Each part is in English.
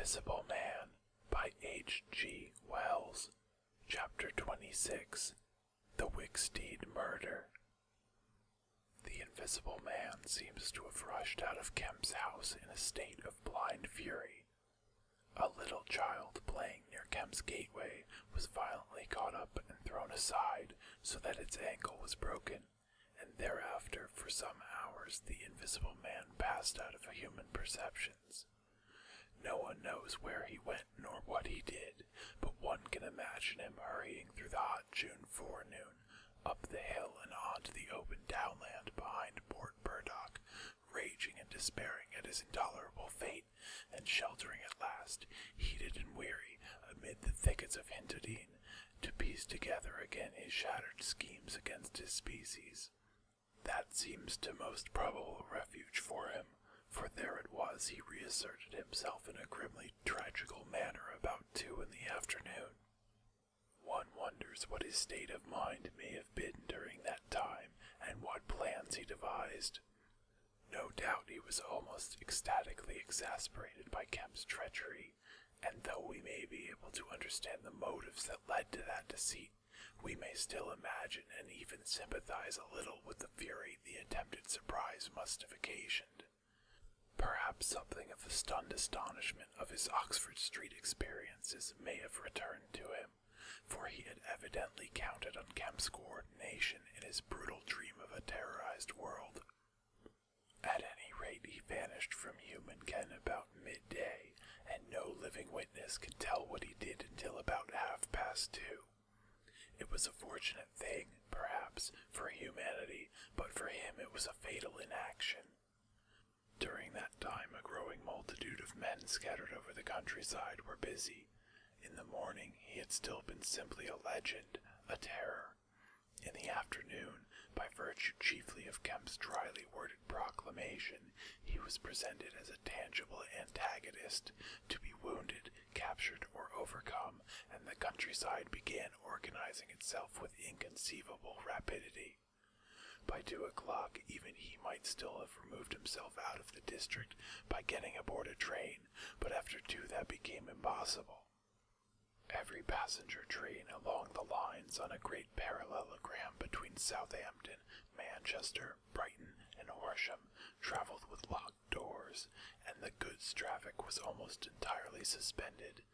Invisible Man by H.G. Wells. Chapter 26. The Wicksteed Murder. The Invisible Man seems to have rushed out of Kemp's house in a state of blind fury. A little child playing near Kemp's gateway was violently caught up and thrown aside so that its ankle was broken, and thereafter for some hours the Invisible Man passed out of human perceptions. No one knows where he went nor what he did, but one can imagine him hurrying through the hot June forenoon, up the hill and onto the open downland behind Port Burdock, raging and despairing at his intolerable fate, and sheltering at last, heated and weary, amid the thickets of Hintodene, to piece together again his shattered schemes against his species. That seems to most probable refuge for him, for there it was he reasserted himself in a grimly tragical manner about 2 in the afternoon. One wonders what his state of mind may have been during that time, and what plans he devised. No doubt he was almost ecstatically exasperated by Kemp's treachery, and though we may be able to understand the motives that led to that deceit, we may still imagine and even sympathize a little with the fury the attempted surprise must have occasioned. Perhaps something of the stunned astonishment of his Oxford Street experiences may have returned to him, for he had evidently counted on Kemp's coordination in his brutal dream of a terrorized world. At any rate, he vanished from human ken about midday, and no living witness could tell what he did until about 2:30. It was a fortunate thing, perhaps, for humanity, but for him it was a fatal inaction. During that time a growing multitude of men scattered over the countryside were busy. In the morning he had still been simply a legend, a terror. In the afternoon, by virtue chiefly of Kemp's dryly worded proclamation, he was presented as a tangible antagonist, to be wounded, captured, or overcome, and the countryside began organizing itself with inconceivable rapidity. By 2 o'clock, even he might still have removed himself out of the district by getting aboard a train, but after 2 that became impossible. Every passenger train along the lines on a great parallelogram between Southampton, Manchester, Brighton, and Horsham traveled with locked doors, and the goods traffic was almost entirely suspended.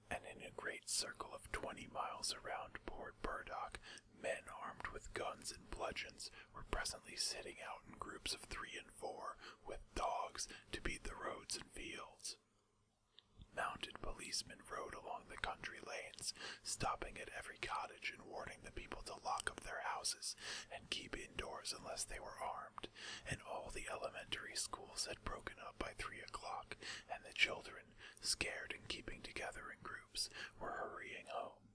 And in a great circle of 20 miles around Port Burdock, men armed with guns and bludgeons were presently sitting out in groups of 3 and 4, with dogs, to beat the roads and fields. Mounted policemen rode along the country lanes, stopping at every cottage and warning the people to lock up their houses and keep indoors unless they were armed, and all the elementary schools had broken up by 3 o'clock, and the children, scared and keeping together in groups, were hurrying home.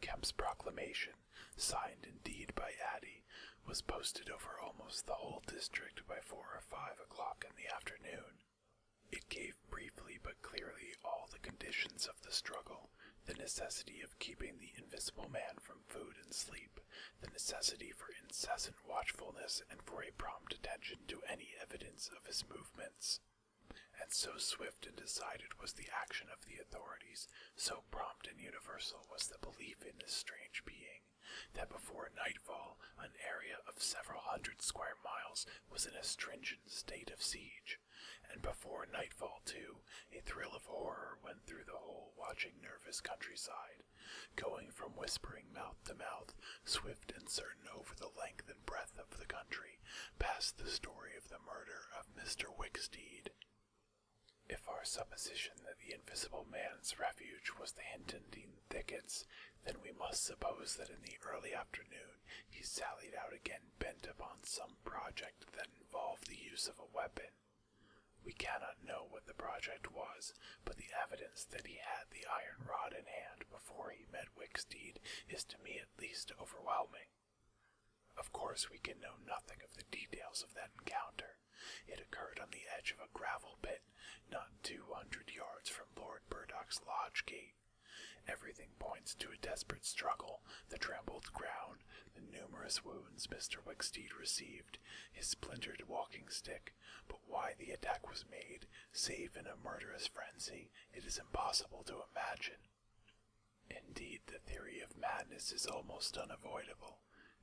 Kemp's proclamation, signed indeed by Addie, was posted over almost the whole district by 4 or 5 o'clock in the afternoon. It gave briefly but clearly all the conditions of the struggle, the necessity of keeping the Invisible Man from food and sleep, the necessity for incessant watchfulness and for a prompt attention to any evidence of his movements. And so swift and decided was the action of the authorities, so prompt and universal was the belief in this strange being, that before nightfall an area of several hundred square miles was in a stringent state of siege, and before nightfall too a thrill of horror went through the whole watching nervous countryside, going from whispering mouth to mouth, swift and certain over the length and breadth of the country, past the story of the murder of Mr. Wicksteed. If our supposition that the Invisible Man's refuge was the Hintodene thickets, then we must suppose that in the early afternoon he sallied out again bent upon some project that involved the use of a weapon. We cannot know what the project was, but the evidence that he had the iron rod in hand before he met Wicksteed is to me at least overwhelming. Of course we can know nothing of the details of that encounter. It occurred on the edge of a gravel pit, not 200 yards from Lord Burdock's lodge gate. Everything points to a desperate struggle, the trampled ground, the the numerous wounds Mr. Wicksteed received, his splintered walking stick, but why the attack was made, save in a murderous frenzy, it is impossible to imagine. Indeed, the theory of madness is almost unavoidable.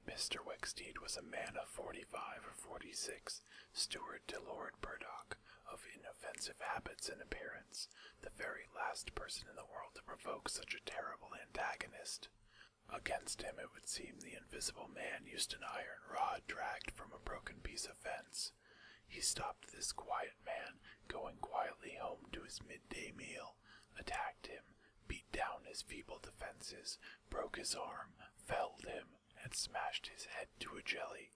Mr. Wicksteed was a man of 45 or 46, steward to Lord Burdock, of inoffensive habits and appearance, the very last person in the world to provoke such a terrible antagonist. Against him, it would seem, the Invisible Man used an iron rod dragged from a broken piece of fence. He stopped this quiet man, going quietly home to his midday meal, attacked him, beat down his feeble defenses, broke his arm, felled him, and smashed his head to a jelly.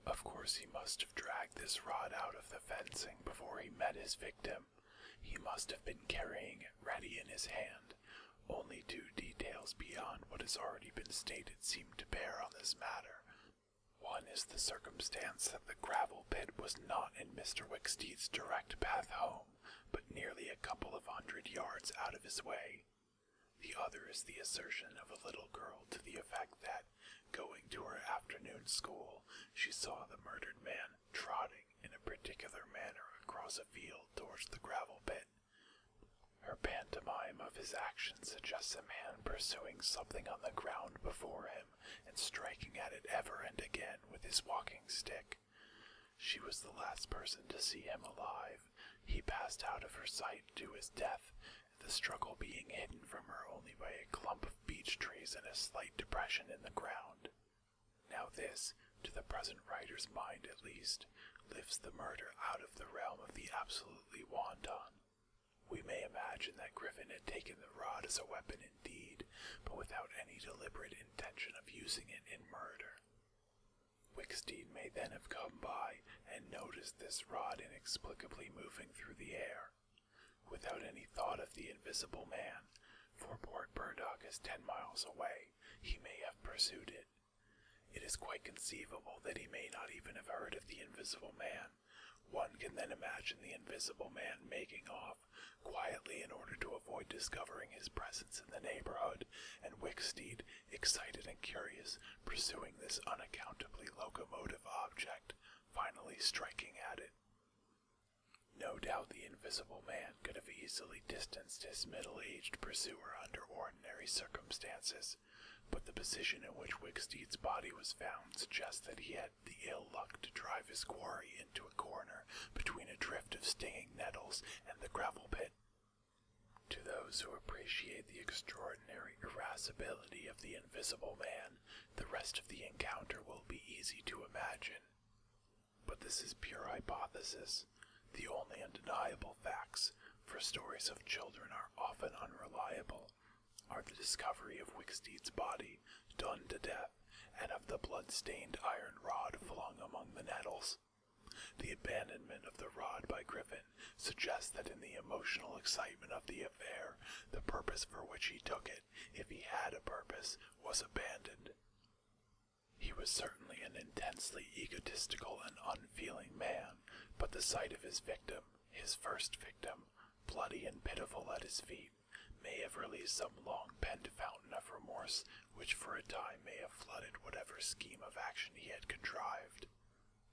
Of course he must have dragged this rod out of the fencing before he met his victim. He must have been carrying it ready in his hand. Only two details beyond what has already been stated seem to bear on this matter. One is the circumstance that the gravel pit was not in Mr. Wicksteed's direct path home, but nearly a couple of 100 yards out of his way. The other is the assertion of a little girl to the effect that, going to her afternoon school, she saw the murdered man trotting in a particular manner across a field towards the gravel pit. Her pantomime of his action suggests a man pursuing something on the ground before him and striking at it ever and again with his walking stick. She was the last person to see him alive. He passed out of her sight to his death, the struggle being hidden from her only by a clump of beech trees and a slight depression in the ground. Now this, to the present writer's mind at least, lifts the murder out of the realm of the absolutely wanton. We may imagine that Griffin had taken the rod as a weapon indeed, but without any deliberate intention of using it in murder. Wicksteed may then have come by and noticed this rod inexplicably moving through the air. Without any thought of the Invisible Man, for Port Burdock is 10 miles away, he may have pursued it. It is quite conceivable that he may not even have heard of the Invisible Man. One can then imagine the Invisible Man making off quietly in order to avoid discovering his presence in the neighborhood, and Wicksteed, excited and curious, pursuing this unaccountably locomotive object, finally striking at it. No doubt the Invisible Man could have easily distanced his middle-aged pursuer under ordinary circumstances, but the position in which Wicksteed's body was found suggests that he had the ill luck to drive his quarry into a corner between a drift of stinging nettles and the gravel pit. To those who appreciate the extraordinary irascibility of the Invisible Man, the rest of the encounter will be easy to imagine. But this is pure hypothesis. The only undeniable facts, for stories of children are often unreliable, are the discovery of Wicksteed's body, done to death, and of the blood-stained iron rod flung among the nettles. The abandonment of the rod by Griffin suggests that in the emotional excitement of the affair, the purpose for which he took it, if he had a purpose, was abandoned. He was certainly an intensely egotistical and unfeeling man, but the sight of his victim, his first victim, bloody and pitiful at his feet, may have released some long-pent fountain of remorse which for a time may have flooded whatever scheme of action he had contrived.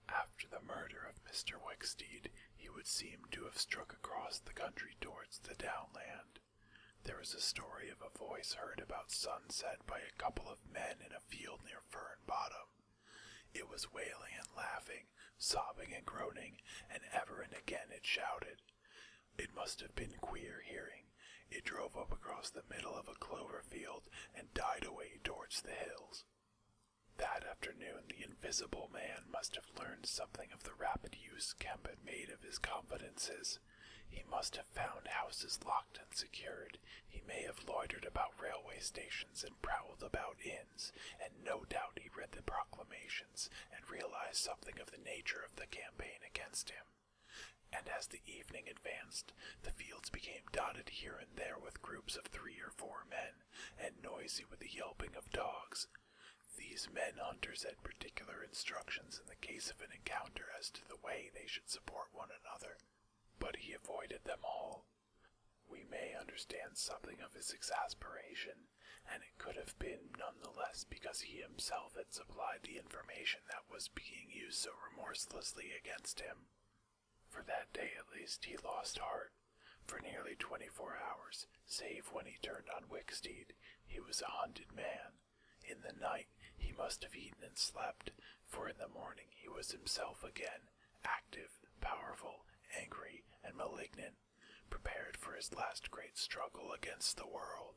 After the murder of Mr. Wicksteed, he would seem to have struck across the country towards the downland. There is a story of a voice heard about sunset by a couple of men in a field near Fern Bottom. It was wailing and laughing, sobbing and groaning, and ever and again it shouted. It must have been queer hearing. It drove up across the middle of a clover field and died away towards the hills. That afternoon the Invisible Man must have learned something of the rapid use Kemp had made of his confidences. He must have found houses locked and secured. He may have loitered about railway stations and prowled about inns, and no doubt he read the proclamations and realized something of the nature of the campaign against him. And as the evening advanced, the fields became dotted here and there with groups of 3 or 4 men, and noisy with the yelping of dogs. These men-hunters had particular instructions in the case of an encounter as to the way they should support one another, but he avoided them all. We may understand something of his exasperation, and it could have been nonetheless because he himself had supplied the information that was being used so remorselessly against him. For that day at least he lost heart. For nearly 24 hours, save when he turned on Wicksteed, he was a hunted man. In the night he must have eaten and slept, for in the morning he was himself again, active, powerful, angry, and malignant, prepared for his last great struggle against the world.